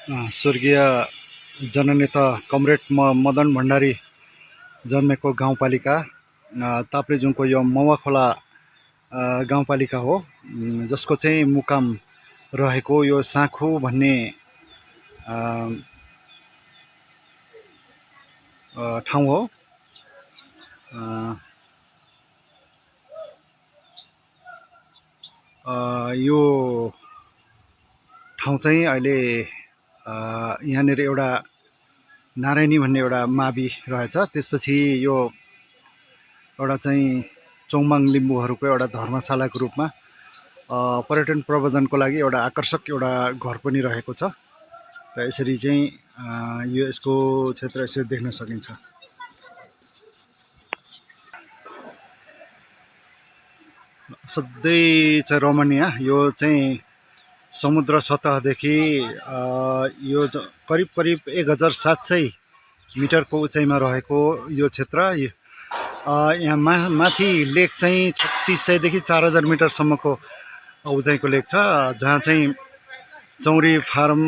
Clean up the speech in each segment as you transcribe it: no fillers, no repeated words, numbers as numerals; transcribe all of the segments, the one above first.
स्वर्गीय जननेता कमरेड मदन भण्डारी जन्मेको गाउँपालिका ताप्लेजुङको यो मौवाखोला गाउँपालिका हो, जसको चाहिँ मुकाम रहेको यो साँखु भन्ने ठाउँ हो। यो ठाउँ चाहिँ अहिले यहाँनिर एउटा नारायणी भन्ने एउटा मावि रहेछ। त्यसपछि यो एउटा चाहिँ चोङमाङ लिम्बूहरूको एउटा धर्मशालाको रूपमा पर्यटन प्रवर्धनको लागि एउटा आकर्षक एउटा घर पनि रहेको छ र यसरी चाहिँ यो यसको क्षेत्र यसरी देख्न सकिन्छ। सधैँ चाहिँ रमणीय यो चाहिँ समुद्र सतहदेखि यो करिब 1700 मिटरको उचाइमा रहेको यो क्षेत्र। यहाँ माथि लेक चाहिँ 3600 देखि 4000 मिटरसम्मको उचाइको लेक छ, जहाँ चाहिँ चौरी फार्म,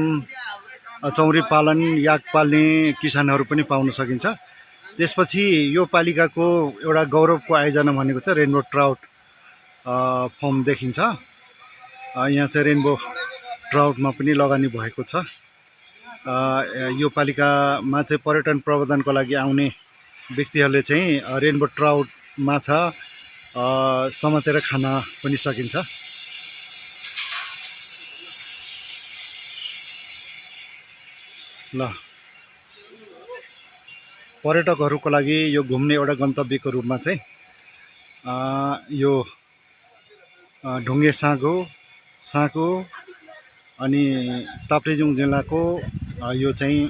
चौरी पालन, याक पाल्ने किसानहरू पनि पाउन सकिन्छ। त्यसपछि यो पालिकाको एउटा गौरवको आयोजना भनेको चाहिँ रेनबो ट्राउट फर्म देखिन्छ। यहाँ चाहिँ रेनबो ट्राउटमा पनि लगानी भएको छ। यो पालिकामा चाहिँ पर्यटन प्रवर्धनको लागि आउने व्यक्तिहरूले चाहिँ रेनबो ट्राउट माछा समातेर खान पनि सकिन्छ। ल, पर्यटकहरूको लागि यो घुम्ने एउटा गन्तव्यको रूपमा चाहिँ यो ढुङ्गे साँखु अनि ताप्लेजुङ जिल्लाको यो चाहिँ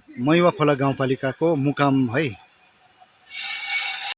मौवाखोला गाउँपालिकाको मुकाम है।